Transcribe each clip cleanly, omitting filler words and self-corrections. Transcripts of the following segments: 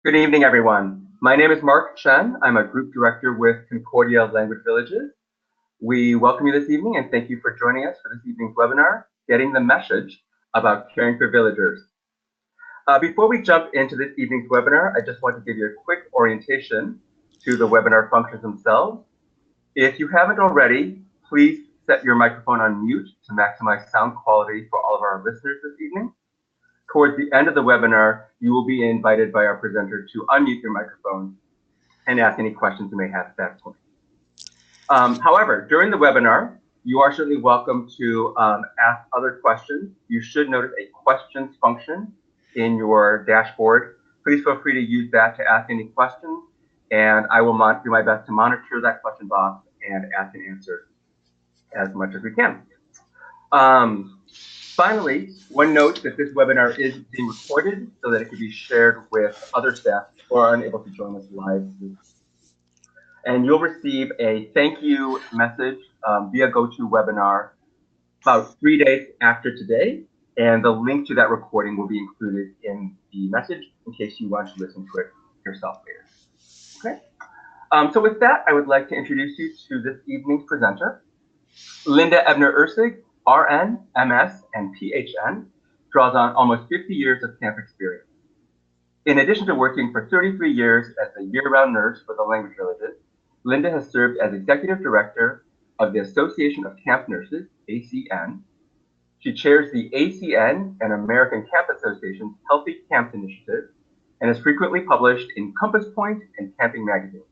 Good evening, everyone. My name is Mark Chen. I'm a group director with Concordia Language Villages. We welcome you this evening and thank you for joining us for this evening's webinar, Getting the Message about Caring for Villagers. Before we jump into this evening's webinar, I just want to give you a quick orientation to the webinar functions themselves. If you haven't already, please set your microphone on mute to maximize sound quality for all of our listeners this evening. Towards the end of the webinar, you will be invited by our presenter to unmute your microphone and ask any questions you may have at that point. However, during the webinar, you are certainly welcome to ask other questions. You should notice a questions function in your dashboard. Please feel free to use that to ask any questions, and I will do my best to monitor that question box and ask and answer as much as we can. Finally, one note that this webinar is being recorded so that it can be shared with other staff who are unable to join us live. And you'll receive a thank you message via GoToWebinar about 3 days after today. And the link to that recording will be included in the message in case you want to listen to it yourself later. Okay. So with that, I would like to introduce you to this evening's presenter. Linda Ebner-Ursig, RN, MS, and PHN, draws on almost 50 years of camp experience. In addition to working for 33 years as a year-round nurse for the Language Villages, Linda has served as Executive Director of the Association of Camp Nurses, ACN. She chairs the ACN and American Camp Association's Healthy Camps Initiative and is frequently published in Compass Point and Camping Magazine.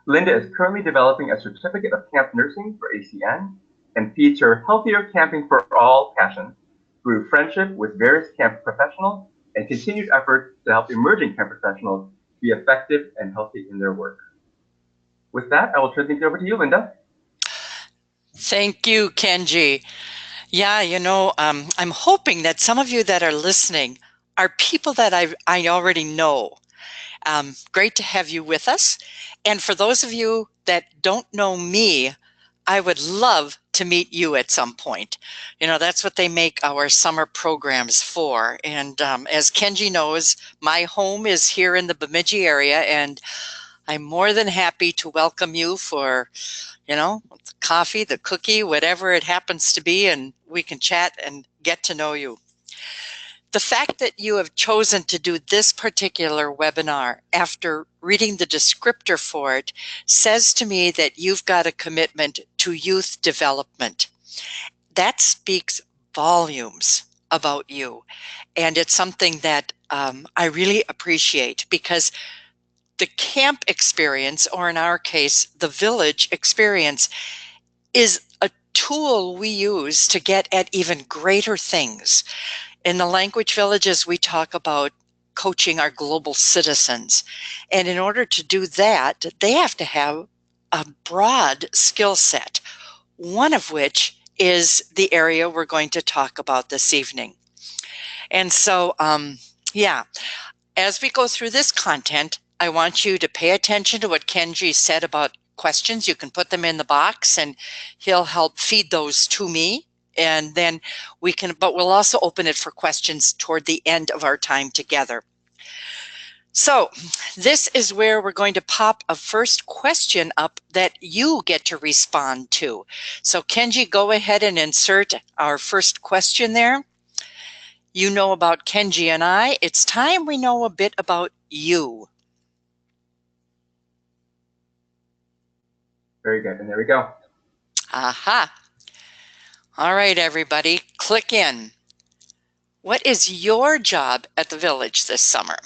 Linda is currently developing a certificate of camp nursing for ACN and feeds her Healthier Camping for All passion through friendship with various camp professionals and continued efforts to help emerging camp professionals be effective and healthy in their work. With that, I will turn things over to you, Linda. Thank you, Kenji. Yeah, I'm hoping that some of you that are listening are people that I already know. Great to have you with us. And for those of you that don't know me, I would love to meet you at some point. That's what they make our summer programs for. And as Kenji knows, my home is here in the Bemidji area, and I'm more than happy to welcome you for, the coffee, the cookie, whatever it happens to be, and we can chat and get to know you. The fact that you have chosen to do this particular webinar after reading the descriptor for it says to me that you've got a commitment to youth development. That speaks volumes about you. And it's something that I really appreciate, because the camp experience, or in our case, the village experience, is a tool we use to get at even greater things. In the Language Villages, we talk about coaching our global citizens. And in order to do that, they have to have a broad skill set, one of which is the area we're going to talk about this evening. And so, as we go through this content, I want you to pay attention to what Kenji said about questions. You can put them in the box and he'll help feed those to me. And then but we'll also open it for questions toward the end of our time together. So this is where we're going to pop a first question up that you get to respond to. So Kenji, go ahead and insert our first question there. You know about Kenji and I. It's time we know a bit about you. Very good, and there we go. Aha. All right, everybody, click in. What is your job at the village this summer?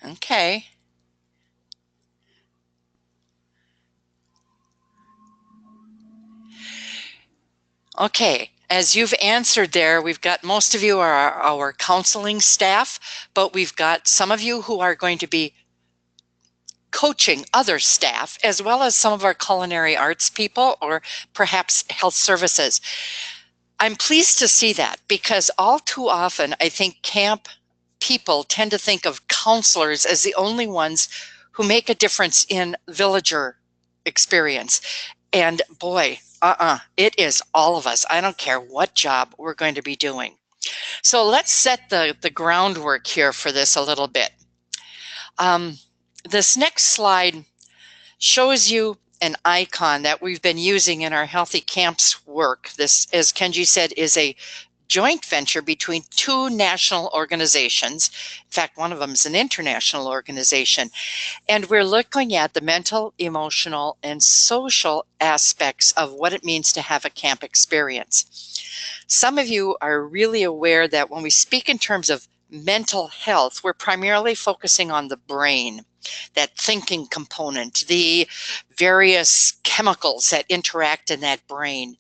Okay. Okay, as you've answered there, we've got most of you are our counseling staff, but we've got some of you who are going to be coaching other staff, as well as some of our culinary arts people, or perhaps health services. I'm pleased to see that, because all too often I think camp people tend to think of counselors as the only ones who make a difference in villager experience. And boy, It is all of us. I don't care what job we're going to be doing. So let's set the groundwork here for this a little bit. This next slide shows you an icon that we've been using in our Healthy Camps work. This, as Kenji said, is a joint venture between two national organizations. In fact, one of them is an international organization. And we're looking at the mental, emotional, and social aspects of what it means to have a camp experience. Some of you are really aware that when we speak in terms of mental health, we're primarily focusing on the brain, that thinking component, the various chemicals that interact in that brain.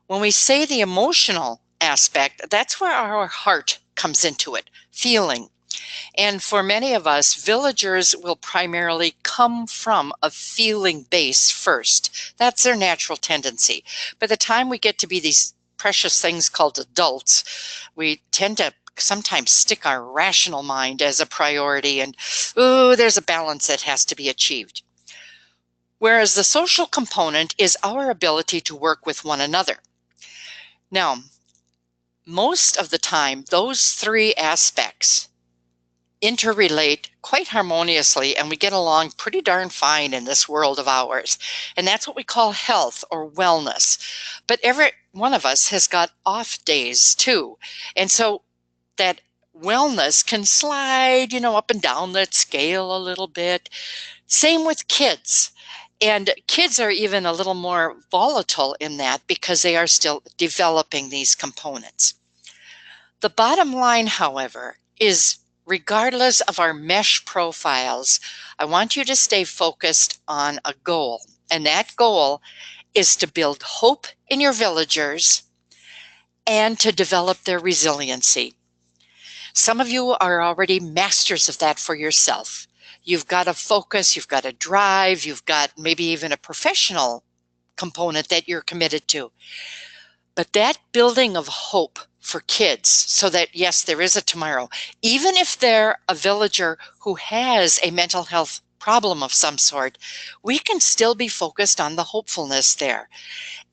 When we say the emotional aspect, that's where our heart comes into it, feeling. And for many of us, villagers will primarily come from a feeling base first. That's their natural tendency. By the time we get to be these precious things called adults, we tend to sometimes stick our rational mind as a priority, and there's a balance that has to be achieved. Whereas the social component is our ability to work with one another. Now, most of the time, those three aspects interrelate quite harmoniously, and we get along pretty darn fine in this world of ours. And that's what we call health or wellness. But every one of us has got off days too. And so that wellness can slide, up and down that scale a little bit. Same with kids. And kids are even a little more volatile in that because they are still developing these components. The bottom line, however, is regardless of our mesh profiles, I want you to stay focused on a goal. And that goal is to build hope in your villagers and to develop their resiliency. Some of you are already masters of that for yourself. You've got a focus, you've got a drive, you've got maybe even a professional component that you're committed to. But that building of hope for kids so that, yes, there is a tomorrow, even if they're a villager who has a mental health problem of some sort, we can still be focused on the hopefulness there.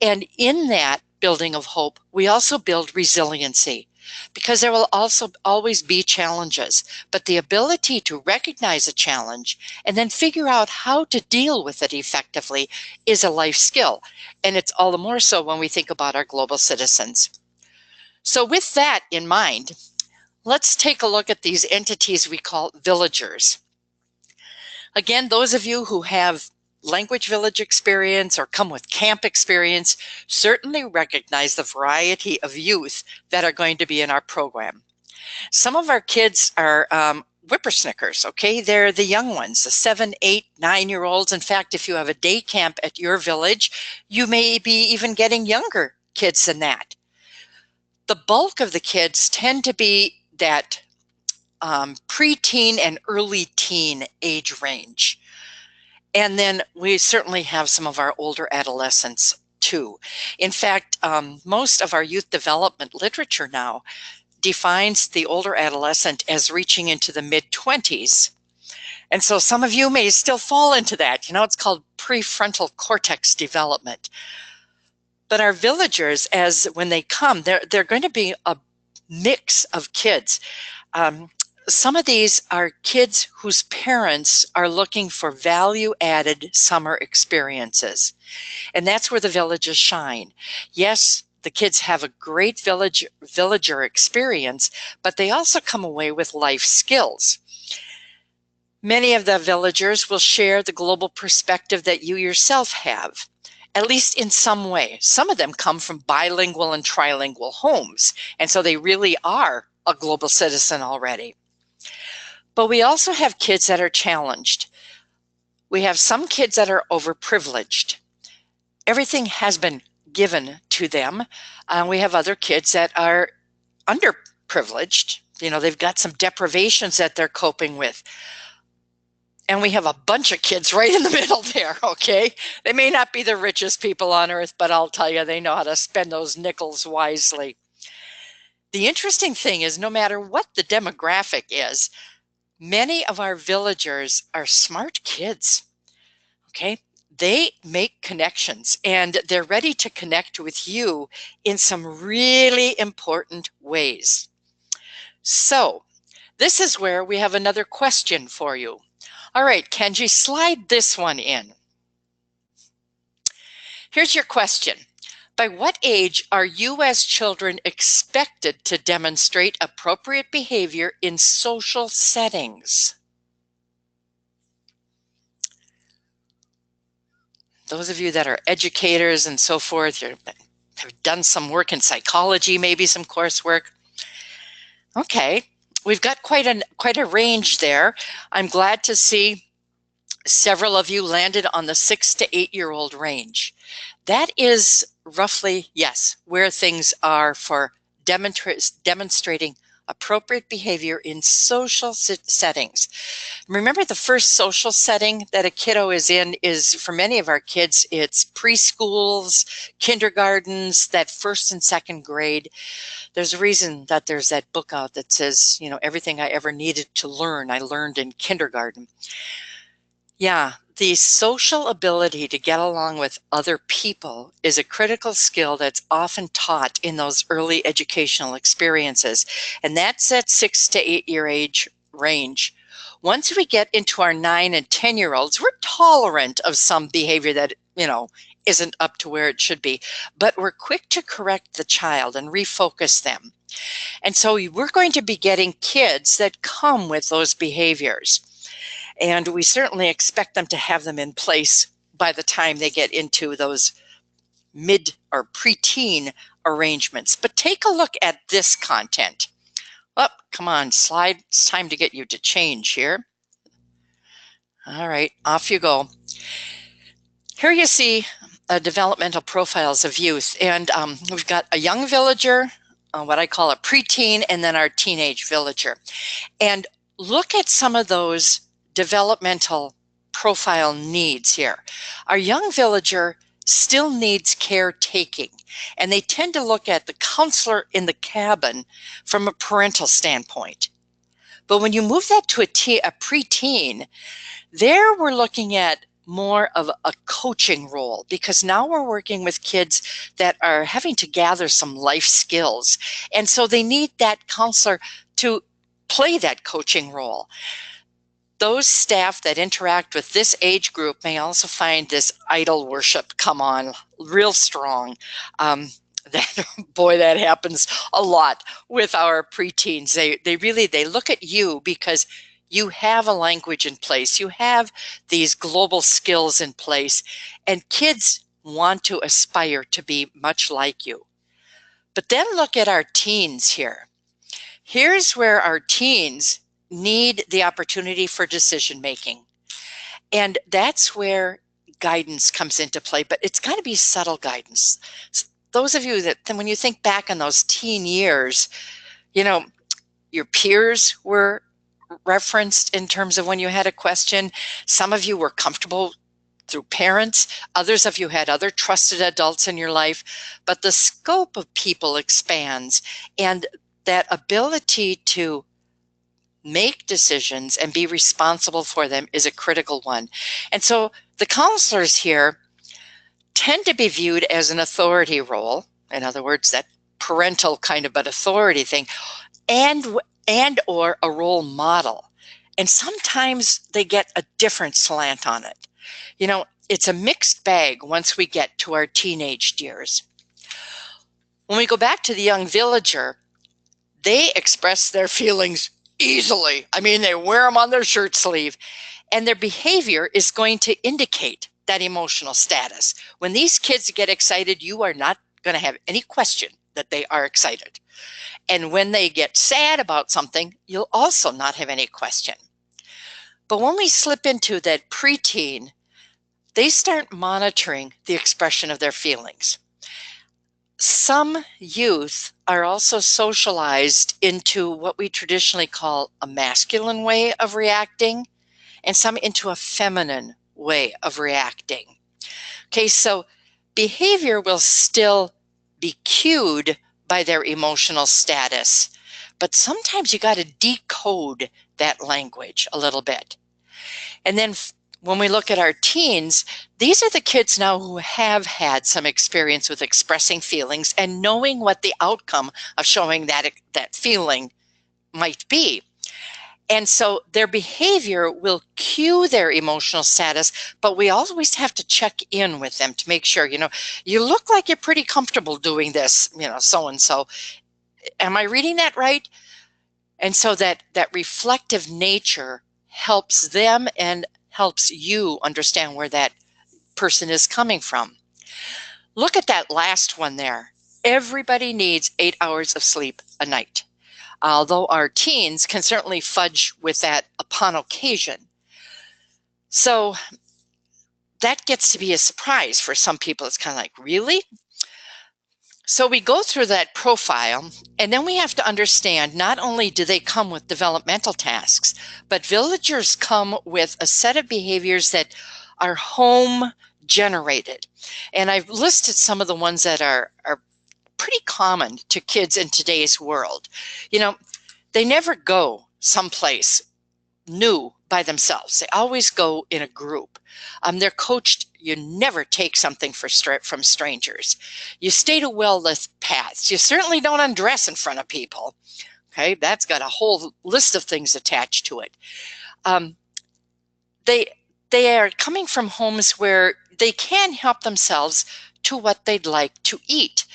And in that building of hope, we also build resiliency, because there will also always be challenges, but the ability to recognize a challenge and then figure out how to deal with it effectively is a life skill. And it's all the more so when we think about our global citizens. So with that in mind, let's take a look at these entities we call villagers. Again, those of you who have language village experience or come with camp experience certainly recognize the variety of youth that are going to be in our program. Some of our kids are whippersnickers, okay? They're the young ones, the 7, 8, 9-year-olds. In fact, if you have a day camp at your village, you may be even getting younger kids than that. The bulk of the kids tend to be that preteen and early teen age range. And then we certainly have some of our older adolescents too. In fact, most of our youth development literature now defines the older adolescent as reaching into the mid-20s. And so some of you may still fall into that. It's called prefrontal cortex development. But our villagers, as when they come, they're going to be a mix of kids. Some of these are kids whose parents are looking for value-added summer experiences. And that's where the villages shine. Yes, the kids have a great villager experience, but they also come away with life skills. Many of the villagers will share the global perspective that you yourself have, at least in some way. Some of them come from bilingual and trilingual homes, and so they really are a global citizen already. But we also have kids that are challenged. We have some kids that are overprivileged. Everything has been given to them. We have other kids that are underprivileged. They've got some deprivations that they're coping with. And we have a bunch of kids right in the middle there, okay? They may not be the richest people on earth, but I'll tell you, they know how to spend those nickels wisely. The interesting thing is, no matter what the demographic is, many of our villagers are smart kids, okay? they make connections, and they're ready to connect with you in some really important ways. So this is where we have another question for you. All right, Kenji, slide this one in. Here's your question. By what age are you as children expected to demonstrate appropriate behavior in social settings? Those of you that are educators and so forth, have done some work in psychology, maybe some coursework. Okay, we've got quite a range there. I'm glad to see several of you landed on the 6 to 8-year-old range. That is roughly, yes, where things are for demonstrating appropriate behavior in social settings. Remember, the first social setting that a kiddo is in is, for many of our kids, it's preschools, kindergartens, that first and second grade. There's a reason that there's that book out that says, you know, everything I ever needed to learn, I learned in kindergarten. Yeah, the social ability to get along with other people is a critical skill that's often taught in those early educational experiences. And that's at 6 to 8-year age range. Once we get into our 9 and 10-year-olds, we're tolerant of some behavior that, you know, isn't up to where it should be, but we're quick to correct the child and refocus them. And so we're going to be getting kids that come with those behaviors. And we certainly expect them to have them in place by the time they get into those mid or preteen arrangements. But take a look at this content. Oh, come on, slide. It's time to get you to change here. All right, off you go. Here you see developmental profiles of youth. And we've got a young villager, what I call a preteen, and then our teenage villager. And look at some of those developmental profile needs here. Our young villager still needs caretaking, and they tend to look at the counselor in the cabin from a parental standpoint. But when you move that to a preteen, there we're looking at more of a coaching role, because now we're working with kids that are having to gather some life skills. And so they need that counselor to play that coaching role. Those staff that interact with this age group may also find this idol worship come on real strong. That happens a lot with our preteens. They look at you because you have a language in place. You have these global skills in place, and kids want to aspire to be much like you. But then look at our teens here. Here's where our teens need the opportunity for decision making. And that's where guidance comes into play, but it's got to be subtle guidance. Those of you that, when you think back on those teen years, you know, your peers were referenced in terms of when you had a question. Some of you were comfortable through parents. Others of you had other trusted adults in your life, but the scope of people expands, and that ability to make decisions and be responsible for them is a critical one. And so the counselors here tend to be viewed as an authority role. In other words, that parental kind of an authority thing, and or a role model. And sometimes they get a different slant on it. You know, it's a mixed bag once we get to our teenage years. When we go back to the young villager, they express their feelings easily. I mean, they wear them on their shirt sleeve, and their behavior is going to indicate that emotional status. When these kids get excited, you are not going to have any question that they are excited. And when they get sad about something, you'll also not have any question. But when we slip into that preteen, they start monitoring the expression of their feelings. Some youth are also socialized into what we traditionally call a masculine way of reacting, and some into a feminine way of reacting. Okay, so behavior will still be cued by their emotional status, but sometimes you got to decode that language a little bit. And then when we look at our teens, these are the kids now who have had some experience with expressing feelings and knowing what the outcome of showing that feeling might be. And so their behavior will cue their emotional status, but we always have to check in with them to make sure, you look like you're pretty comfortable doing this, so-and-so. Am I reading that right? And so that reflective nature helps them and helps you understand where that person is coming from. Look at that last one there. Everybody needs 8 hours of sleep a night. Although our teens can certainly fudge with that upon occasion. So that gets to be a surprise for some people. It's kind of like, really? So we go through that profile, and then we have to understand not only do they come with developmental tasks, but villagers come with a set of behaviors that are home generated. And I've listed some of the ones that are pretty common to kids in today's world. They never go someplace new by themselves. They always go in a group. They're coached. You never take something from strangers. You stay to well-lit paths. You certainly don't undress in front of people. Okay, that's got a whole list of things attached to it. They are coming from homes where they can help themselves to what they'd like to eat.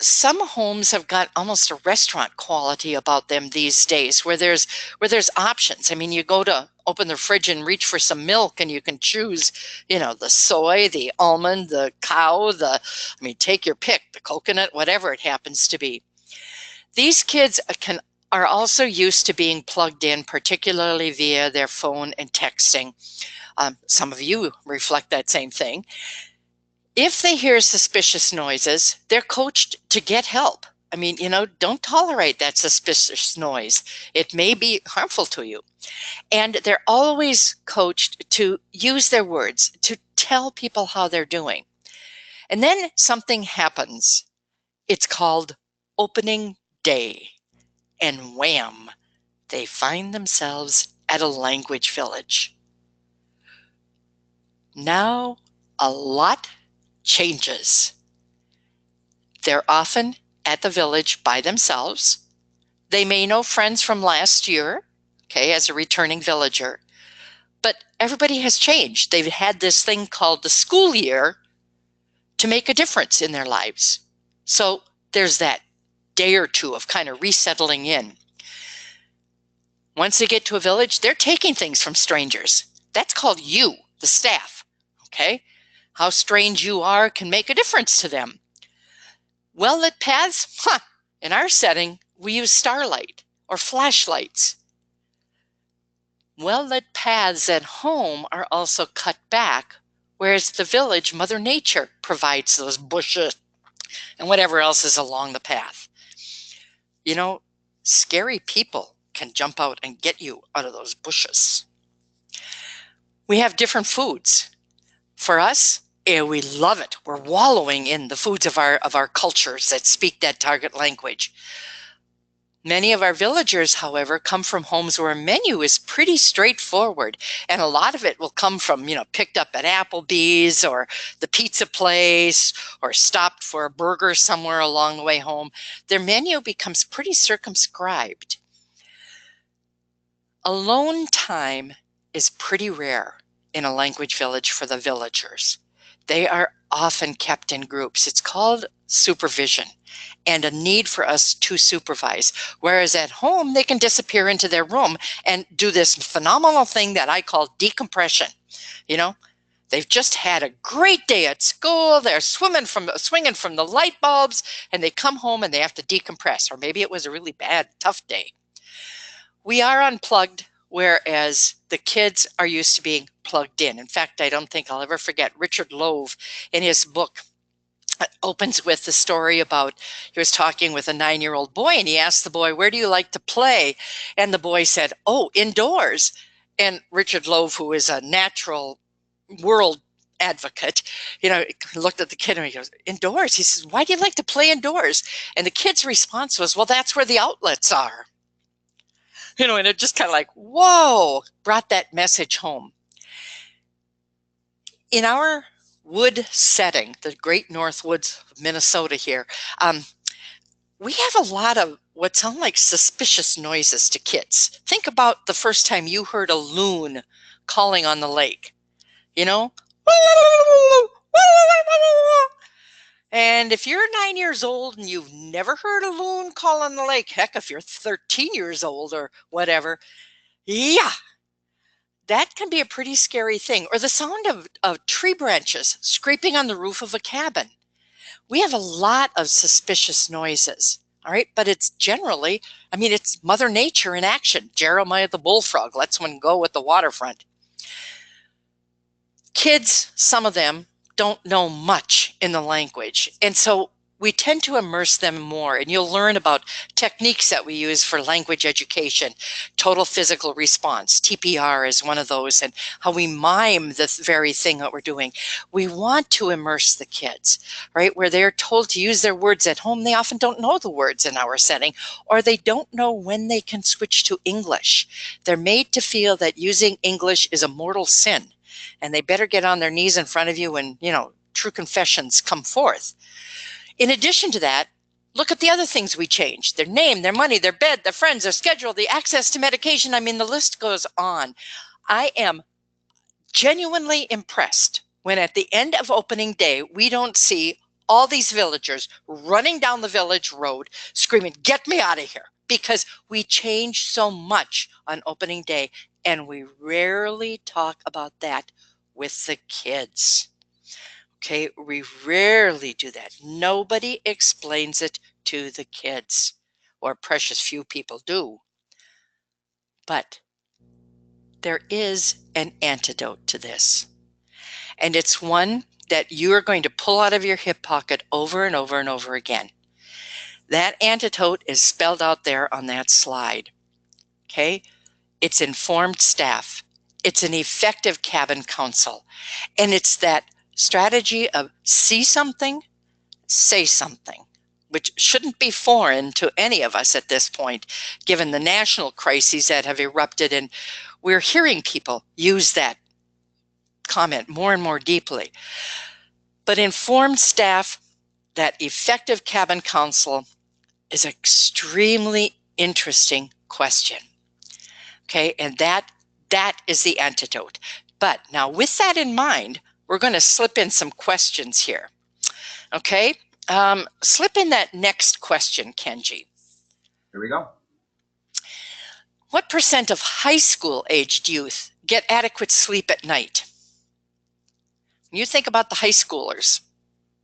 Some homes have got almost a restaurant quality about them these days, where there's options. I mean, you go to open the fridge and reach for some milk, and you can choose, the soy, the almond, the cow, take your pick, the coconut, whatever it happens to be. These kids are also used to being plugged in, particularly via their phone and texting. Some of you reflect that same thing. If they hear suspicious noises, they're coached to get help. Don't tolerate that suspicious noise. It may be harmful to you. And they're always coached to use their words, to tell people how they're doing. And then something happens. It's called opening day. And wham, they find themselves at a language village. Now, a lot changes. They're often at the village by themselves. They may know friends from last year, as a returning villager, but everybody has changed. They've had this thing called the school year to make a difference in their lives. So there's that day or two of kind of resettling in. Once they get to a village, they're taking things from strangers. That's called you, the staff, okay? How strange you are can make a difference to them. Well-lit paths? In our setting, we use starlight or flashlights. Well-lit paths at home are also cut back, whereas the village, Mother Nature, provides those bushes and whatever else is along the path. Scary people can jump out and get you out of those bushes. We have different foods. For us, we love it. We're wallowing in the foods of our cultures that speak that target language. Many of our villagers, however, come from homes where a menu is pretty straightforward, and a lot of it will come from, picked up at Applebee's or the pizza place or stopped for a burger somewhere along the way home. Their menu becomes pretty circumscribed. Alone time is pretty rare in a language village for the villagers. They are often kept in groups. It's called supervision and a need for us to supervise. Whereas at home, they can disappear into their room and do this phenomenal thing that I call decompression. They've just had a great day at school. They're swinging from the light bulbs, and they come home and they have to decompress. Or maybe it was a really bad, tough day. We are unplugged, whereas the kids are used to being plugged in. In fact, I don't think I'll ever forget Richard Louv in his book. It opens with the story about he was talking with a 9-year-old boy, and he asked the boy, "Where do you like to play?" And the boy said, "Oh, indoors." And Richard Louv, who is a natural world advocate, looked at the kid and he goes, "Indoors?" He says, "Why do you like to play indoors?" And the kid's response was, "Well, that's where the outlets are." And it just kind of like, whoa, brought that message home. in our wood setting, the Great North Woods of Minnesota here, we have a lot of what sound like suspicious noises to kids. Think about the first time you heard a loon calling on the lake, you know? And if you're 9 years old and you've never heard a loon call on the lake, heck, if you're 13 years old or whatever, yeah, that can be a pretty scary thing. Or the sound of tree branches scraping on the roof of a cabin. We have a lot of suspicious noises, all right? But it's generally, I mean, it's Mother Nature in action. Jeremiah the bullfrog lets one go at the waterfront. Kids, some of them, don't know much in the language. And so we tend to immerse them more. And you'll learn about techniques that we use for language education. Total physical response, TPR, is one of those, and how we mime the very thing that we're doing. We want to immerse the kids, right? Where they're told to use their words at home. They often don't know the words in our setting, or they don't know when they can switch to English. They're made to feel that using English is a mortal sin, and they better get on their knees in front of you when, true confessions come forth. In addition to that, look at the other things we changed: their name, their money, their bed, their friends, their schedule, the access to medication. I mean, the list goes on. I am genuinely impressed when at the end of opening day, we don't see all these villagers running down the village road screaming, "Get me out of here," because we changed so much on opening day, and we rarely talk about that with the kids. Okay, we rarely do that. Nobody explains it to the kids, or precious few people do. But there is an antidote to this. And it's one that you are going to pull out of your hip pocket over and over and over again. That antidote is spelled out there on that slide. Okay? It's informed staff. It's an effective cabin council. And it's that strategy of see something, say something, which shouldn't be foreign to any of us at this point, given the national crises that have erupted. And we're hearing people use that comment more and more deeply. But informed staff, that effective cabin council, is an extremely interesting question. Okay, and that is the antidote. But now with that in mind, we're going to slip in some questions here. Okay, slip in that next question, Kenji. Here we go. What percent of high school aged youth get adequate sleep at night? When you think about the high schoolers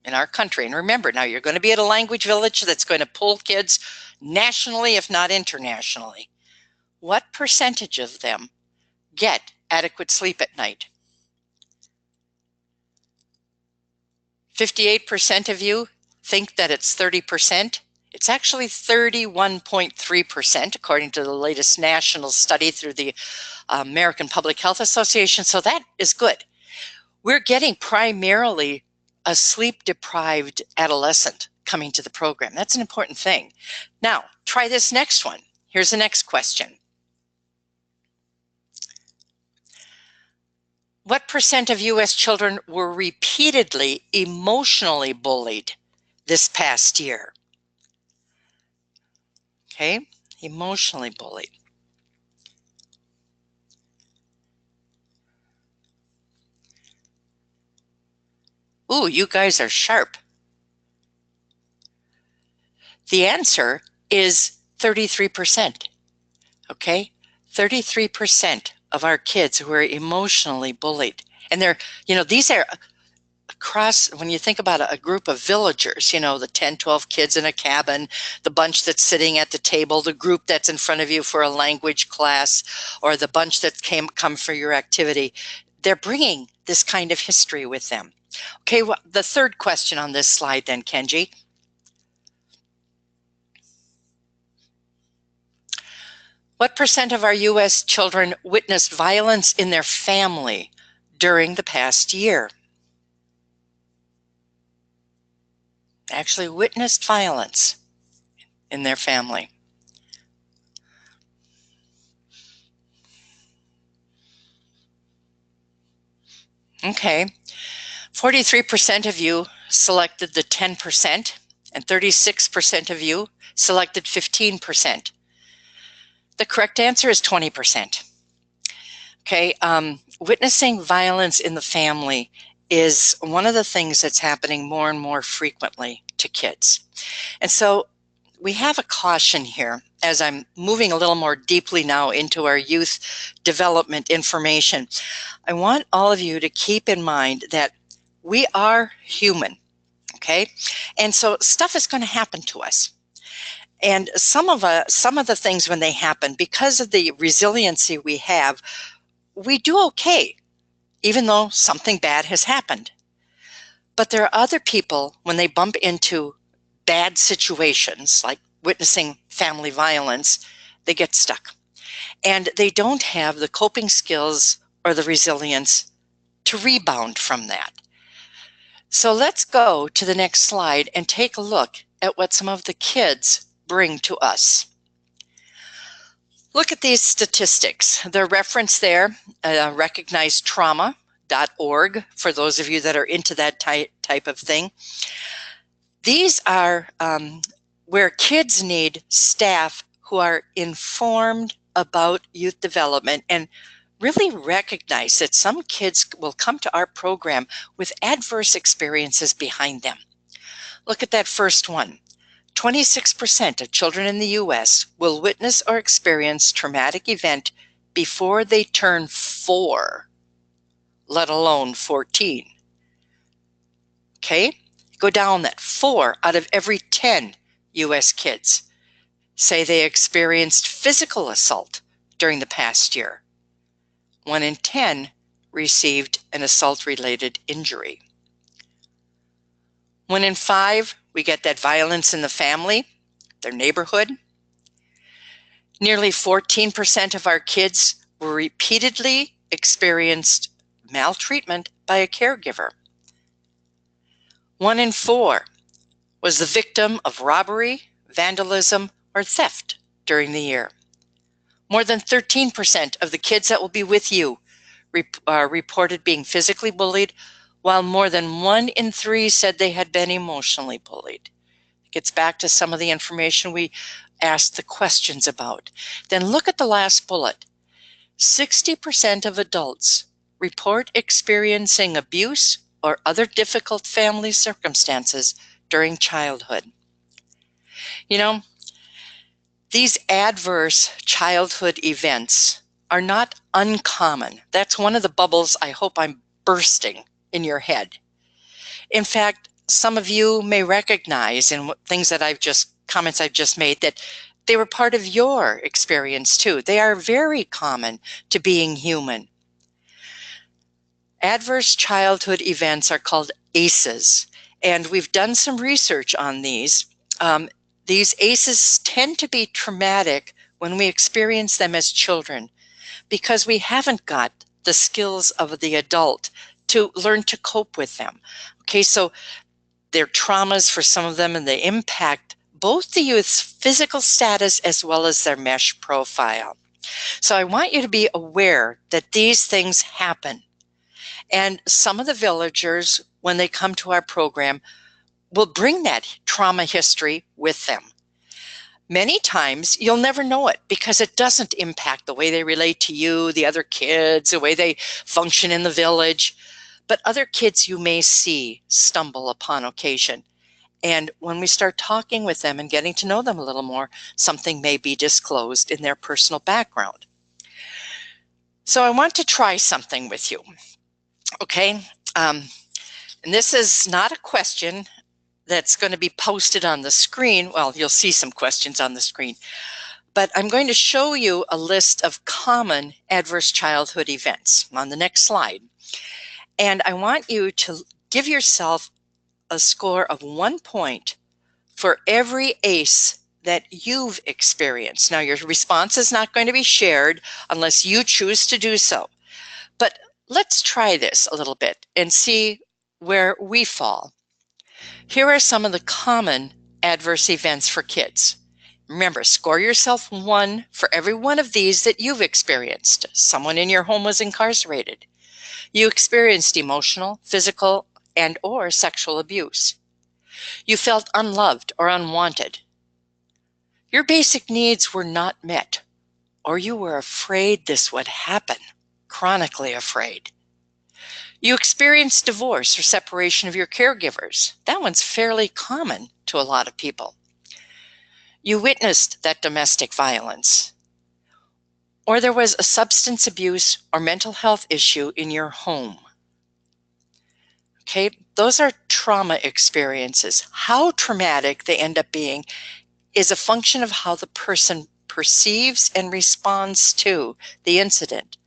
in our country, and remember, now you're going to be at a language village that's going to pull kids nationally, if not internationally. What percentage of them get adequate sleep at night? 58% of you think that it's 30%. It's actually 31.3%, according to the latest national study through the American Public Health Association. So that is good. We're getting primarily a sleep-deprived adolescent coming to the program. That's an important thing. Now, try this next one. Here's the next question. What percent of U.S. children were repeatedly emotionally bullied this past year? Okay, emotionally bullied. Ooh, you guys are sharp. The answer is 33%. Okay, 33% of our kids who are emotionally bullied. And they're, these are across, when you think about a group of villagers, the 10, 12 kids in a cabin, the bunch that's sitting at the table, the group that's in front of you for a language class, or the bunch that come for your activity, they're bringing this kind of history with them. Okay, well, the third question on this slide then, Kenji. What percent of our U.S. children witnessed violence in their family during the past year? Actually witnessed violence in their family. Okay. 43% of you selected the 10%, and 36% of you selected 15%. The correct answer is 20%. Okay, witnessing violence in the family is one of the things that's happening more and more frequently to kids. And so we have a caution here as I'm moving a little more deeply now into our youth development information. I want all of you to keep in mind that we are human, okay? And so stuff is going to happen to us. And some of the things when they happen, because of the resiliency we have, we do okay, even though something bad has happened. But there are other people, when they bump into bad situations, like witnessing family violence, they get stuck. And they don't have the coping skills or the resilience to rebound from that. So let's go to the next slide and take a look at what some of the kids bring to us. Look at these statistics. They're referenced there, recognizetrauma.org, for those of you that are into that type of thing. These are where kids need staff who are informed about youth development and really recognize that some kids will come to our program with adverse experiences behind them. Look at that first one. 26% of children in the U.S. will witness or experience traumatic event before they turn 4, let alone 14. Okay? Go down that. 4 out of every 10 U.S. kids say they experienced physical assault during the past year. 1 in 10 received an assault-related injury. 1 in 5, we get that violence in the family, their neighborhood. Nearly 14% of our kids were repeatedly experienced maltreatment by a caregiver. 1 in 4 was the victim of robbery, vandalism, or theft during the year. More than 13% of the kids that will be with you reported being physically bullied, while more than 1 in 3 said they had been emotionally bullied. It gets back to some of the information we asked the questions about. Then look at the last bullet. 60% of adults report experiencing abuse or other difficult family circumstances during childhood. You know, these adverse childhood events are not uncommon. That's one of the bubbles I hope I'm bursting in your head. In fact, some of you may recognize in things that comments I've just made, that they were part of your experience too. They are very common to being human. Adverse childhood events are called ACEs, and we've done some research on these. These ACEs tend to be traumatic when we experience them as children because we haven't got the skills of the adult to learn to cope with them. Okay, so they're traumas for some of them, and they impact both the youth's physical status as well as their mesh profile. So I want you to be aware that these things happen. And some of the villagers, when they come to our program, will bring that trauma history with them. Many times you'll never know it because it doesn't impact the way they relate to you, the other kids, the way they function in the village. But other kids you may see stumble upon occasion. And when we start talking with them and getting to know them a little more, something may be disclosed in their personal background. So I want to try something with you. Okay? And this is not a question that's going to be posted on the screen. Well, you'll see some questions on the screen. But I'm going to show you a list of common adverse childhood events on the next slide. And I want you to give yourself a score of 1 point for every ACE that you've experienced. Now, your response is not going to be shared unless you choose to do so. But let's try this a little bit and see where we fall. Here are some of the common adverse events for kids. Remember, score yourself 1 for every one of these that you've experienced. Someone in your home was incarcerated. You experienced emotional, physical, and or sexual abuse. You felt unloved or unwanted. Your basic needs were not met, or you were afraid this would happen, chronically afraid. You experienced divorce or separation of your caregivers. That one's fairly common to a lot of people. You witnessed that domestic violence, or there was a substance abuse or mental health issue in your home. Okay, those are trauma experiences. How traumatic they end up being is a function of how the person perceives and responds to the incident.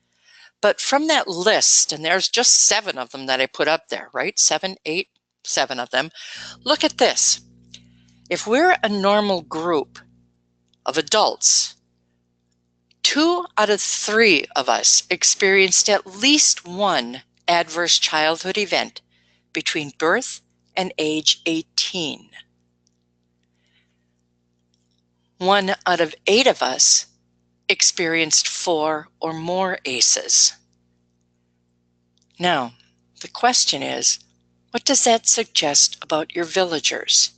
But from that list, and there's just 7 of them that I put up there, right? 7, 8, 7 of them. Look at this. If we're a normal group of adults, 2 out of 3 of us experienced at least one adverse childhood event between birth and age 18. 1 out of 8 of us experienced 4 or more ACEs. Now, the question is, what does that suggest about your villagers?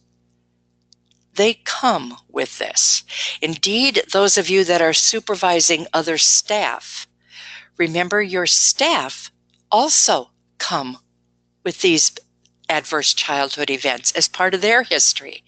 They come with this. Indeed, those of you that are supervising other staff, remember your staff also come with these adverse childhood events as part of their history.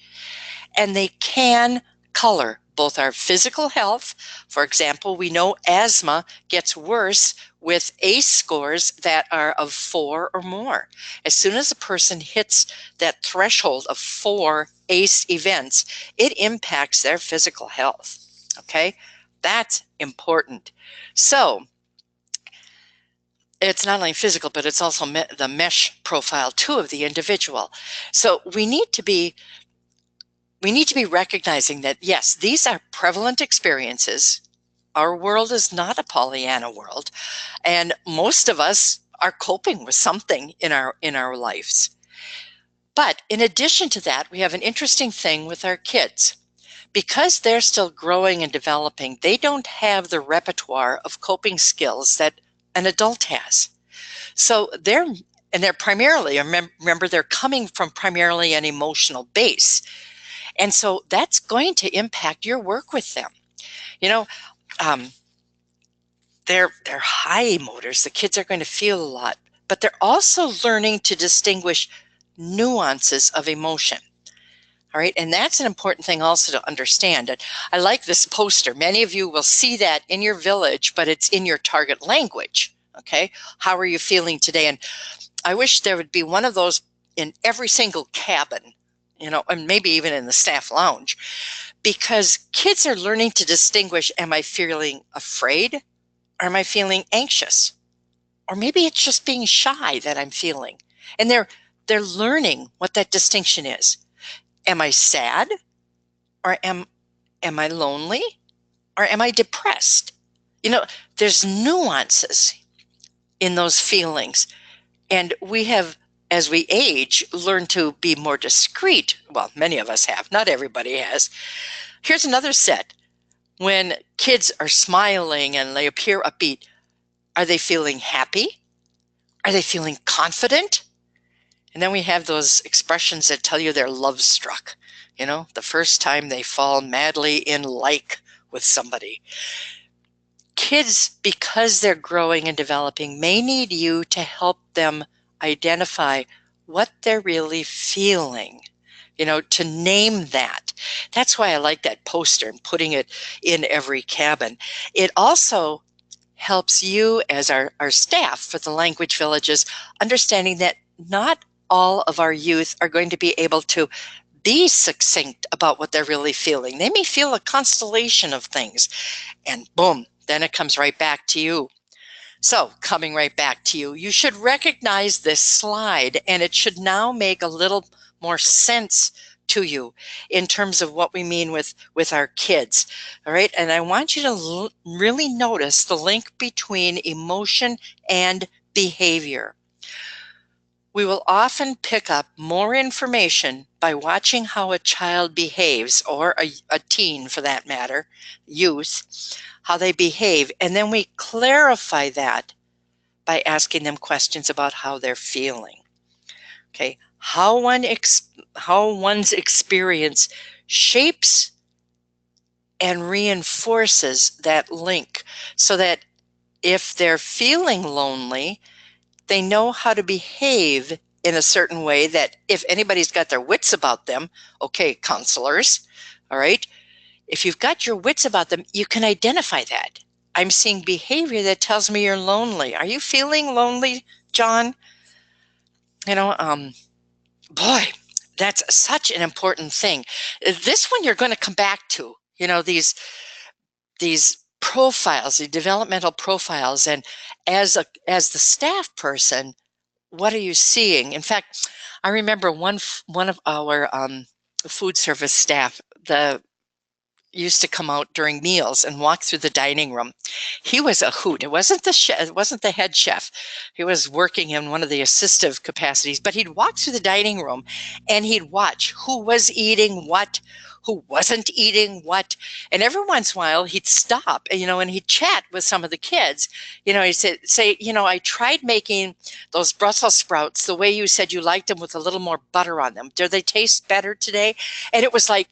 And they can color both our physical health. For example, we know asthma gets worse with ACE scores that are of 4 or more. As soon as a person hits that threshold of 4 ACE events, it impacts their physical health. Okay, that's important. So it's not only physical, but it's also the mesh profile too of the individual. So we need to be recognizing that, yes, these are prevalent experiences. Our world is not a Pollyanna world, and most of us are coping with something in our lives. But in addition to that, we have an interesting thing with our kids. Because they're still growing and developing, they don't have the repertoire of coping skills that an adult has. So they're primarily, remember, they're coming from primarily an emotional base. And so that's going to impact your work with them. You know, they're high motors. The kids are going to feel a lot, but they're also learning to distinguish nuances of emotion. All right, and that's an important thing also to understand. And I like this poster. Many of you will see that in your village, but it's in your target language. Okay, how are you feeling today? And I wish there would be one of those in every single cabin, and maybe even in the staff lounge, because kids are learning to distinguish, am I feeling afraid or am I feeling anxious? Or maybe it's just being shy that I'm feeling. And they're learning what that distinction is. Am I sad? Or am I lonely? Or am I depressed? There's nuances in those feelings. And we have, as we age, learned to be more discreet. Well, many of us have, not everybody has. Here's another set. When kids are smiling and they appear upbeat, are they feeling happy? Are they feeling confident? And then we have those expressions that tell you they're love struck. The first time they fall madly in like with somebody. Kids, because they're growing and developing, may need you to help them identify what they're really feeling, to name that. That's why I like that poster and putting it in every cabin. It also helps you as our staff for the language villages, understanding that not all of our youth are going to be able to be succinct about what they're really feeling. They may feel a constellation of things, and boom, then it comes right back to you. So coming right back to you, you should recognize this slide, and it should now make a little more sense to you in terms of what we mean with our kids. All right. And I want you to really notice the link between emotion and behavior. We will often pick up more information by watching how a child behaves, or a teen for that matter, youth, how they behave. And then we clarify that by asking them questions about how they're feeling. Okay, how one's experience shapes and reinforces that link, so that if they're feeling lonely, they know how to behave in a certain way that if anybody's got their wits about them, okay, counselors, all right, if you've got your wits about them, you can identify that. I'm seeing behavior that tells me you're lonely. Are you feeling lonely, John? You know, boy, that's such an important thing. This one you're going to come back to, these profiles, the developmental profiles, and as the staff person, what are you seeing? In fact, I remember one of our food service staff, used to come out during meals and walk through the dining room. He was a hoot. It wasn't the chef, it wasn't the head chef. He was working in one of the assistive capacities, but he'd walk through the dining room and he'd watch who was eating what, who wasn't eating what. And every once in a while he'd stop, and he'd chat with some of the kids. He'd say, I tried making those Brussels sprouts the way you said you liked them, with a little more butter on them. Do they taste better today? And it was like,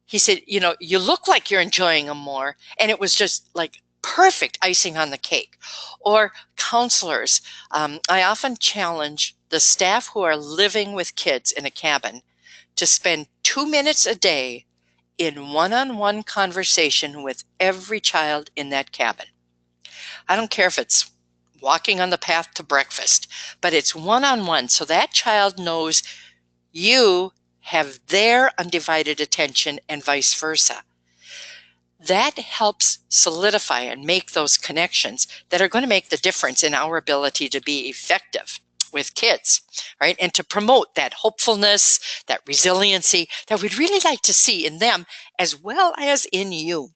he said, you look like you're enjoying them more. And it was just like perfect icing on the cake. Or counselors. I often challenge the staff who are living with kids in a cabin to spend 2 minutes a day in one-on-one conversation with every child in that cabin. I don't care if it's walking on the path to breakfast, but it's one-on-one, so that child knows you have their undivided attention and vice versa. That helps solidify and make those connections that are going to make the difference in our ability to be effective with kids, right? And to promote that hopefulness, that resiliency that we'd really like to see in them as well as in you.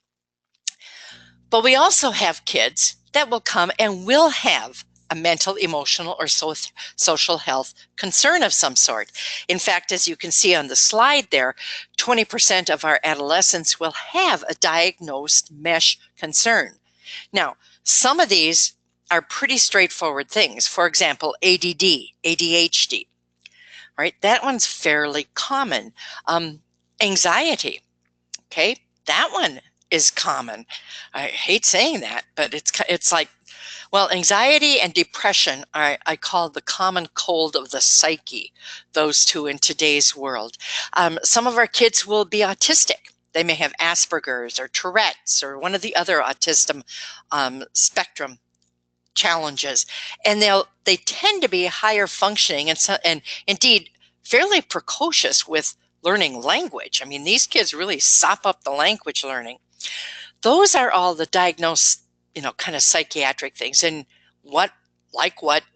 But we also have kids that will come and will have a mental, emotional, or social health concern of some sort. In fact, as you can see on the slide there, 20% of our adolescents will have a diagnosed MESH concern. Now, some of these are pretty straightforward things. For example, ADD, ADHD, right? That one's fairly common. Anxiety, okay? That one is common. I hate saying that, but it's like, well, anxiety and depression I call the common cold of the psyche, those two in today's world. Some of our kids will be autistic. They may have Asperger's or Tourette's or one of the other autism spectrum challenges, and they tend to be higher functioning and indeed fairly precocious with learning language. I mean, these kids really sop up the language learning. Those are all the diagnosed, kind of psychiatric things, and what,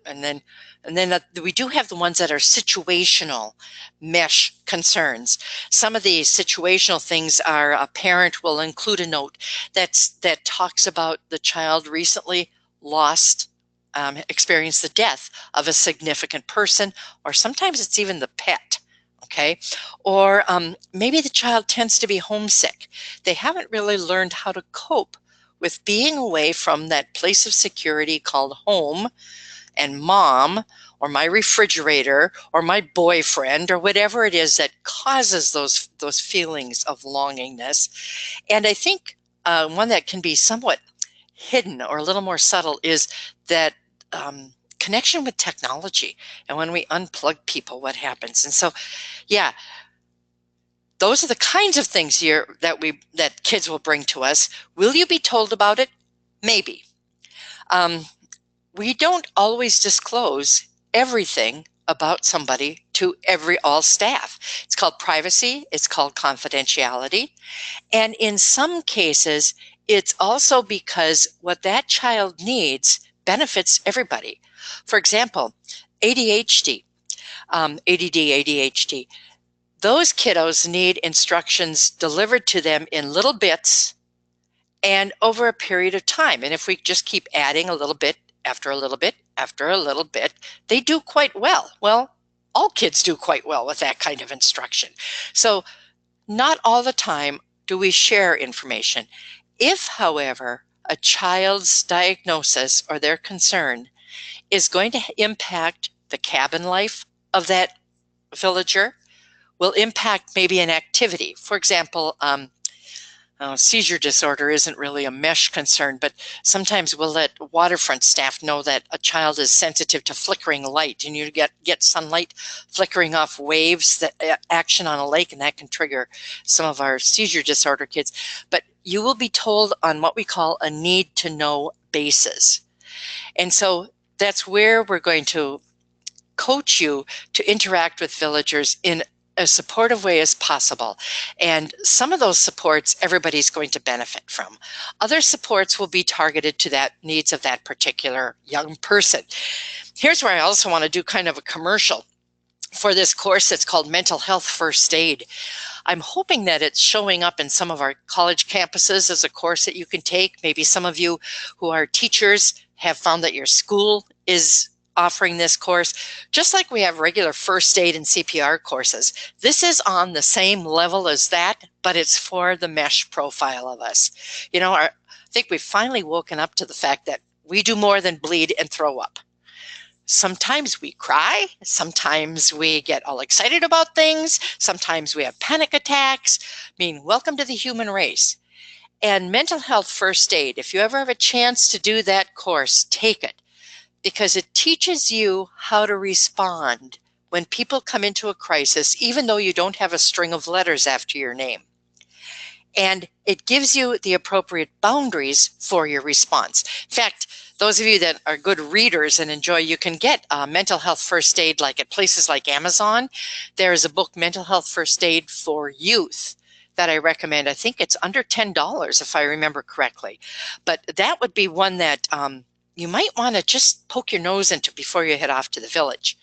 and then we do have the ones that are situational MESH concerns. Some of these situational things are a parent will include a note that talks about the child recently lost, experienced the death of a significant person, or sometimes it's even the pet. Okay, or maybe the child tends to be homesick. They haven't really learned how to cope with being away from that place of security called home and mom or my refrigerator or my boyfriend or whatever it is that causes those feelings of longingness. And I think one that can be somewhat hidden or a little more subtle is that connection with technology. And when we unplug people, what happens? And so, yeah, those are the kinds of things here that kids will bring to us. Will you be told about it? Maybe. We don't always disclose everything about somebody to all staff. It's called privacy. It's called confidentiality. And in some cases, it's also because what that child needs benefits everybody. For example, ADHD, ADD, ADHD. Those kiddos need instructions delivered to them in little bits and over a period of time. And if we just keep adding a little bit after a little bit after a little bit, they do quite well. Well, all kids do quite well with that kind of instruction. So not all the time do we share information. If, however, a child's diagnosis or their concern is going to impact the cabin life of that villager, will impact maybe an activity. For example, seizure disorder isn't really a mesh concern, but sometimes we'll let waterfront staff know that a child is sensitive to flickering light, and you get sunlight flickering off waves, that action on a lake, and that can trigger some of our seizure disorder kids. But you will be told on what we call a need to know basis. And so that's where we're going to coach you to interact with villagers in as supportive way as possible. And some of those supports everybody's going to benefit from. Other supports will be targeted to that needs of that particular young person. Here's where I also want to do kind of a commercial for this course that's called Mental Health First Aid. I'm hoping that it's showing up in some of our college campuses as a course that you can take. Maybe some of you who are teachers have found that your school is offering this course, just like we have regular first aid and CPR courses. This is on the same level as that, but it's for the mesh profile of us. You know, I think we've finally woken up to the fact that we do more than bleed and throw up. Sometimes we cry, sometimes we get all excited about things, sometimes we have panic attacks. I mean, welcome to the human race. And Mental Health First Aid, if you ever have a chance to do that course, take it, because it teaches you how to respond when people come into a crisis, even though you don't have a string of letters after your name. And it gives you the appropriate boundaries for your response. In fact, those of you that are good readers and enjoy, you can get Mental Health First Aid like at places like Amazon. There is a book, Mental Health First Aid for Youth, that I recommend. I think it's under $10 if I remember correctly. But that would be one that you might want to just poke your nose into before you head off to the village.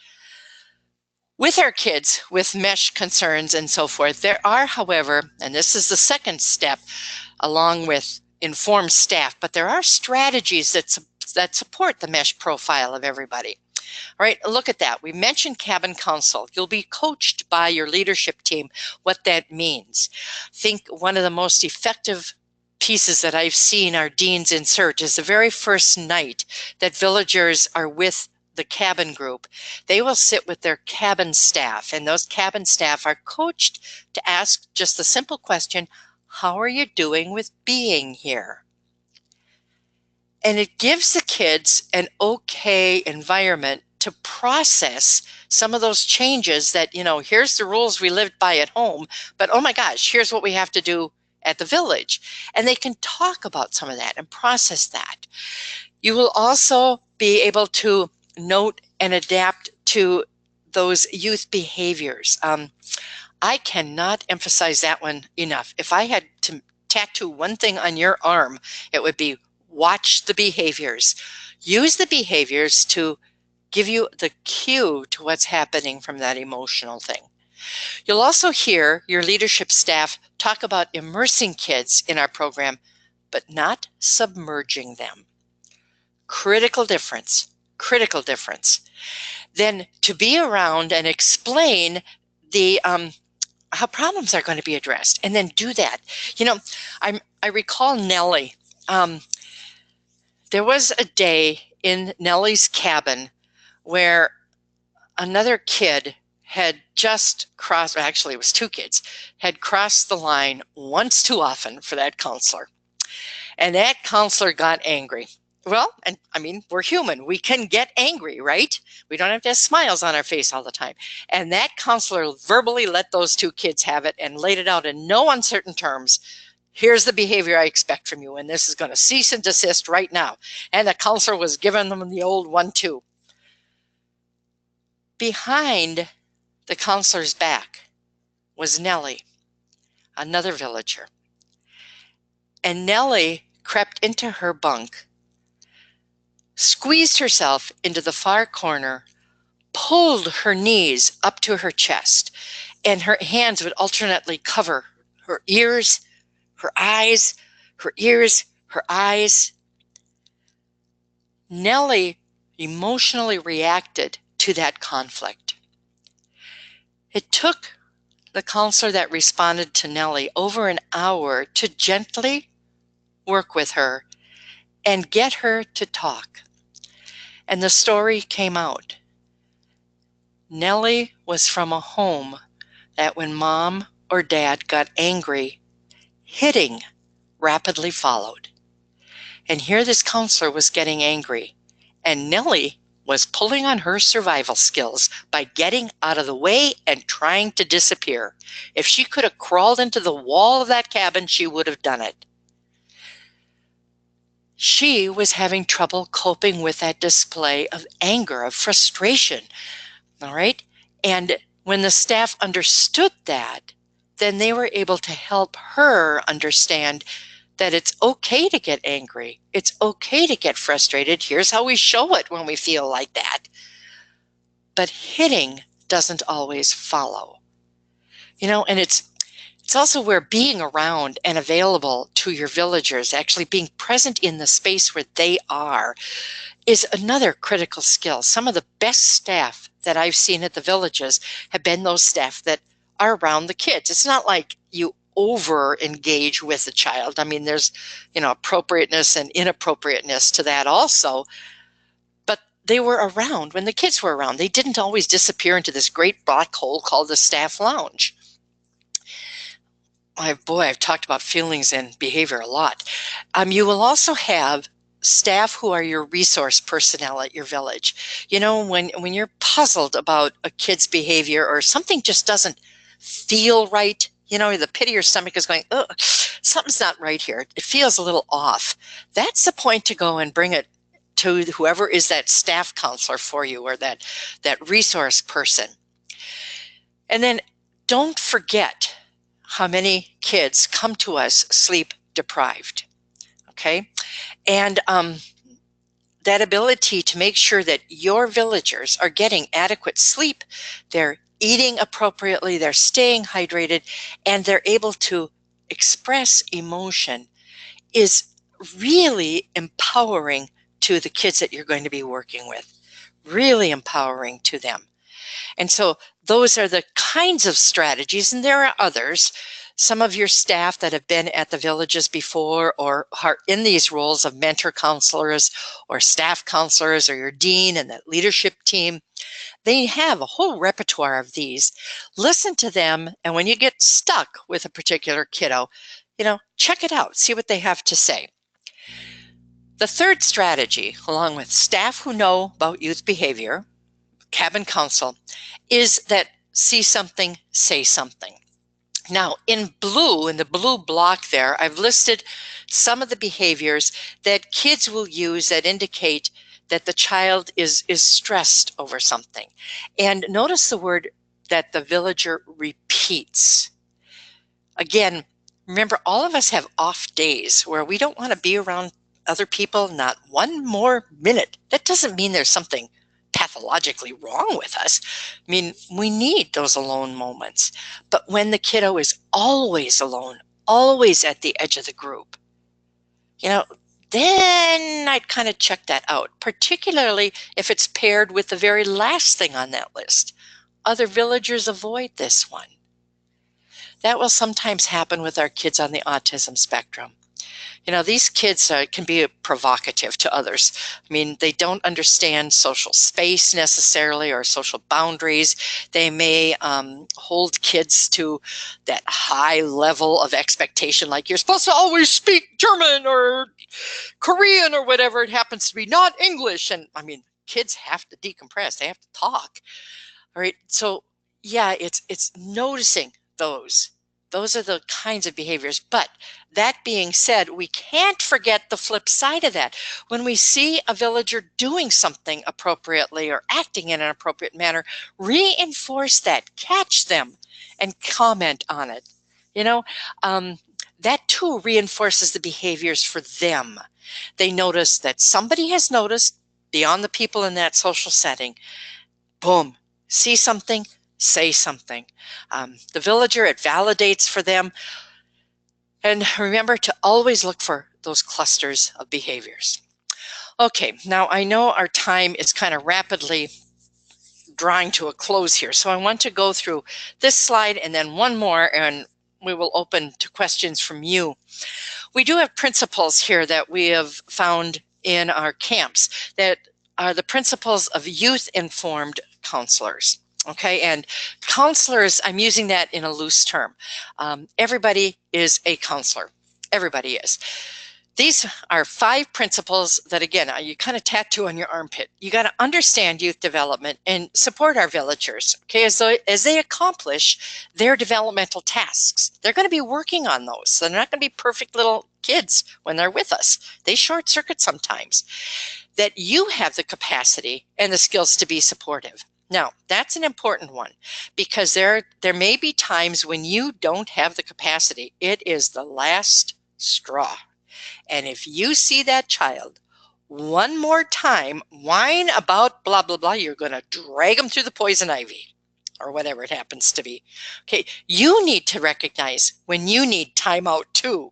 With our kids with mesh concerns and so forth, there are, however, and this is the second step along with informed staff, but there are strategies that support the mesh profile of everybody. All right, look at that. We mentioned cabin council. You'll be coached by your leadership team what that means. I think one of the most effective pieces that I've seen our deans insert is the very first night that villagers are with the cabin group. They will sit with their cabin staff, and those cabin staff are coached to ask just the simple question, how are you doing with being here? And it gives the kids an okay environment to process some of those changes that, you know, here's the rules we lived by at home, but oh my gosh, here's what we have to do at the village. And they can talk about some of that and process that. You will also be able to note and adapt to those youth behaviors. I cannot emphasize that one enough. If I had to tattoo one thing on your arm, it would be watch the behaviors. Use the behaviors to give you the cue to what's happening from that emotional thing. You'll also hear your leadership staff talk about immersing kids in our program, but not submerging them. Critical difference. Critical difference. Then to be around and explain the how problems are going to be addressed, and then do that. You know, I recall Nellie. There was a day in Nellie's cabin where another kid had just crossed, actually it was two kids, had crossed the line once too often for that counselor. And that counselor got angry. Well, and I mean, we're human. We can get angry, right? We don't have to have smiles on our face all the time. And that counselor verbally let those two kids have it and laid it out in no uncertain terms. Here's the behavior I expect from you, and this is going to cease and desist right now. And the counselor was giving them the old 1-2. Behind the counselor's back was Nellie, another villager. And Nellie crept into her bunk, squeezed herself into the far corner, pulled her knees up to her chest, and her hands would alternately cover her ears, her eyes, her ears, her eyes. Nellie emotionally reacted to that conflict. It took the counselor that responded to Nellie over an hour to gently work with her and get her to talk. And the story came out. Nellie was from a home that when mom or dad got angry, hitting rapidly followed. And here this counselor was getting angry, and Nellie was pulling on her survival skills by getting out of the way and trying to disappear. If she could have crawled into the wall of that cabin, she would have done it. She was having trouble coping with that display of anger, of frustration, all right? And when the staff understood that, then they were able to help her understand that it's okay to get angry. It's okay to get frustrated. Here's how we show it when we feel like that. But hitting doesn't always follow. And it's also where being around and available to your villagers, actually being present in the space where they are, is another critical skill. Some of the best staff that I've seen at the villages have been those staff that are around the kids. It's not like you over engage with the child. I mean, there's, appropriateness and inappropriateness to that also. But they were around when the kids were around. They didn't always disappear into this great black hole called the staff lounge. I've talked about feelings and behavior a lot. You will also have staff who are your resource personnel at your village. When you're puzzled about a kid's behavior or something just doesn't feel right, the pit of your stomach is going, oh, something's not right here. It feels a little off. That's the point to go and bring it to whoever is that staff counselor for you or that resource person. And then don't forget how many kids come to us sleep deprived, okay? And that ability to make sure that your villagers are getting adequate sleep, they're eating appropriately, they're staying hydrated, and they're able to express emotion is really empowering to the kids that you're going to be working with, really empowering to them. And so those are the kinds of strategies, and there are others. Some of your staff that have been at the villages before or are in these roles of mentor counselors or staff counselors or your dean and that leadership team, they have a whole repertoire of these. Listen to them, and when you get stuck with a particular kiddo, check it out, see what they have to say. The third strategy, along with staff who know about youth behavior, cabin council, is that see something, say something. Now, in the blue block there, I've listed some of the behaviors that kids will use that indicate that the child is stressed over something. And notice the word that the villager repeats. Again, remember, all of us have off days where we don't want to be around other people, not one more minute. That doesn't mean there's something pathologically wrong with us. I mean, we need those alone moments. But when the kiddo is always alone, always at the edge of the group, then I'd kind of check that out, particularly if it's paired with the very last thing on that list. Other villagers avoid this one. That will sometimes happen with our kids on the autism spectrum. These kids can be provocative to others. I mean, they don't understand social space necessarily or social boundaries. They may hold kids to that high level of expectation, like you're supposed to always speak German or Korean or whatever it happens to be, not English. And I mean, kids have to decompress. They have to talk. All right. So yeah, it's noticing those. Those are the kinds of behaviors. But that being said, we can't forget the flip side of that. When we see a villager doing something appropriately or acting in an appropriate manner, reinforce that, catch them, and comment on it. That too reinforces the behaviors for them. They notice that somebody has noticed beyond the people in that social setting. Boom, see something, say something. The villager, it validates for them. And remember to always look for those clusters of behaviors. Okay, now I know our time is kind of rapidly drawing to a close here, so I want to go through this slide and then one more, and we will open to questions from you. We do have principles here that we have found in our camps that are the principles of youth-informed counselors. Okay, and counselors, I'm using that in a loose term. Everybody is a counselor. Everybody is. These are 5 principles that, again, you kind of tattoo on your armpit. You got to understand youth development and support our villagers, okay, as they accomplish their developmental tasks. They're going to be working on those. They're not going to be perfect little kids when they're with us. They short circuit sometimes. That you have the capacity and the skills to be supportive. Now, that's an important one because there may be times when you don't have the capacity. It is the last straw. And if you see that child one more time whine about blah, blah, blah, you're going to drag them through the poison ivy or whatever it happens to be. Okay, you need to recognize when you need timeout too.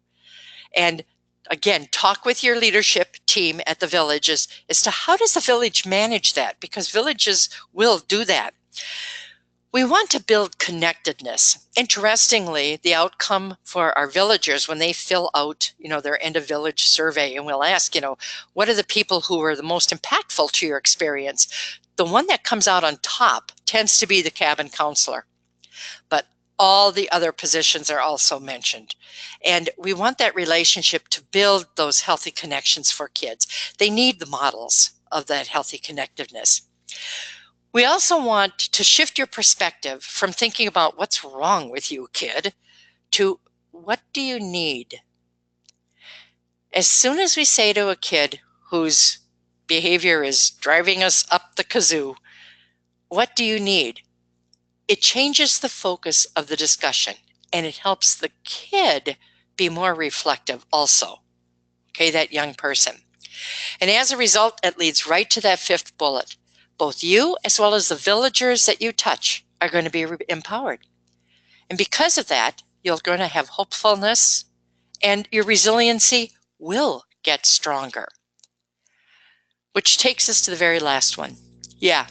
And again, talk with your leadership team at the villages as to how does the village manage that, because villages will do that. We want to build connectedness. Interestingly, the outcome for our villagers when they fill out, their end of village survey, and we'll ask, what are the people who are the most impactful to your experience? The one that comes out on top tends to be the cabin counselor, but all the other positions are also mentioned. And we want that relationship to build those healthy connections for kids. They need the models of that healthy connectiveness. We also want to shift your perspective from thinking about what's wrong with you, kid, to what do you need? As soon as we say to a kid whose behavior is driving us up the kazoo, what do you need? It changes the focus of the discussion and it helps the kid be more reflective also, okay, that young person. And as a result, it leads right to that 5th bullet. Both you as well as the villagers that you touch are going to be empowered. And because of that, you're going to have hopefulness and your resiliency will get stronger. Which takes us to the very last one. Yeah,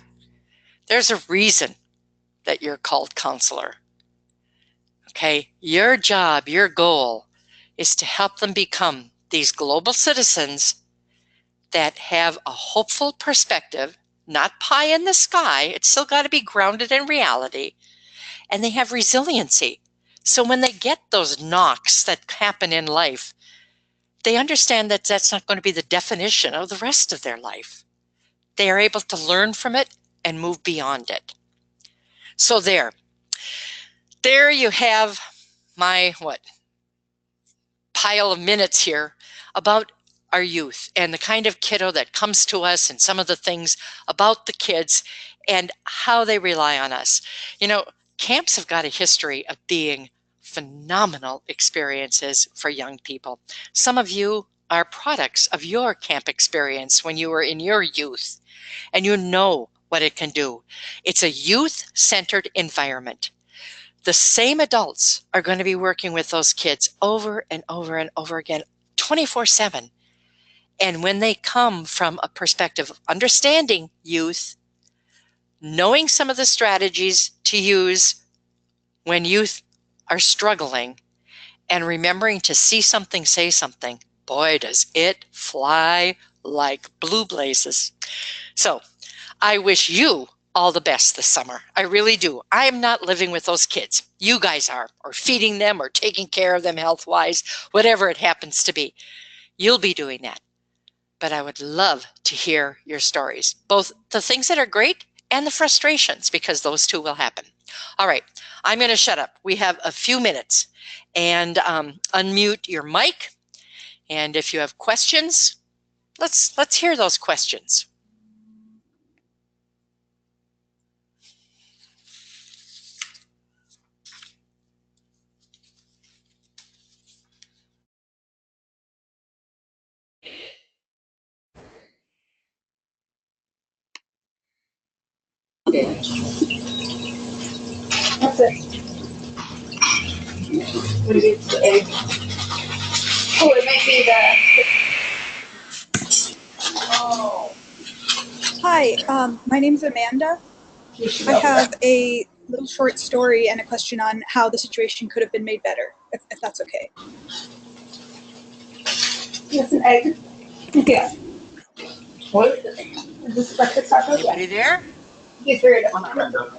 there's a reason that you're called counselor. Okay, your job, your goal is to help them become these global citizens that have a hopeful perspective, not pie in the sky. It's still got to be grounded in reality. And they have resiliency. So when they get those knocks that happen in life, they understand that that's not going to be the definition of the rest of their life. They are able to learn from it and move beyond it. So there you have my pile of minutes here about our youth and the kind of kiddo that comes to us and some of the things about the kids and how they rely on us. Camps have got a history of being phenomenal experiences for young people. Some of you are products of your camp experience when you were in your youth, and you know what it can do. It's a youth-centered environment. The same adults are going to be working with those kids over and over and over again, 24/7. And when they come from a perspective of understanding youth, knowing some of the strategies to use when youth are struggling, and remembering to see something, say something, boy, does it fly like blue blazes. So I wish you all the best this summer. I really do. I am not living with those kids. You guys are, or feeding them or taking care of them health-wise, whatever it happens to be. You'll be doing that. But I would love to hear your stories, both the things that are great and the frustrations, because those two will happen. All right, I'm going to shut up. We have a few minutes, and unmute your mic. And if you have questions, let's hear those questions. That's it. Maybe it's the egg. Oh, it might be the. Oh. Hi, my name's Amanda. I have a little short story and a question on how the situation could have been made better, if that's okay. Yes, an egg. Yeah. What? Is this breakfast taco? Yeah. Anybody there? He's very Come on, Brenda.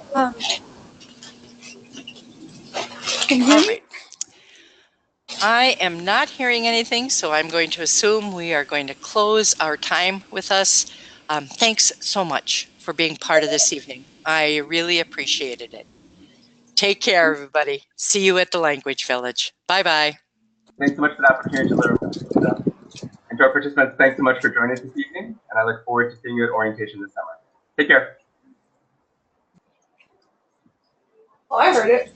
Can you All hear me? right. I am not hearing anything, so I'm going to assume we are going to close our time with us. Thanks so much for being part of this evening. I really appreciated it. Take care, everybody. See you at the Language Village. Bye-bye. Thanks so much for the opportunity to learn with Brenda. And to our participants, thanks so much for joining us this evening, and I look forward to seeing you at orientation this summer. Take care. Oh, I heard it.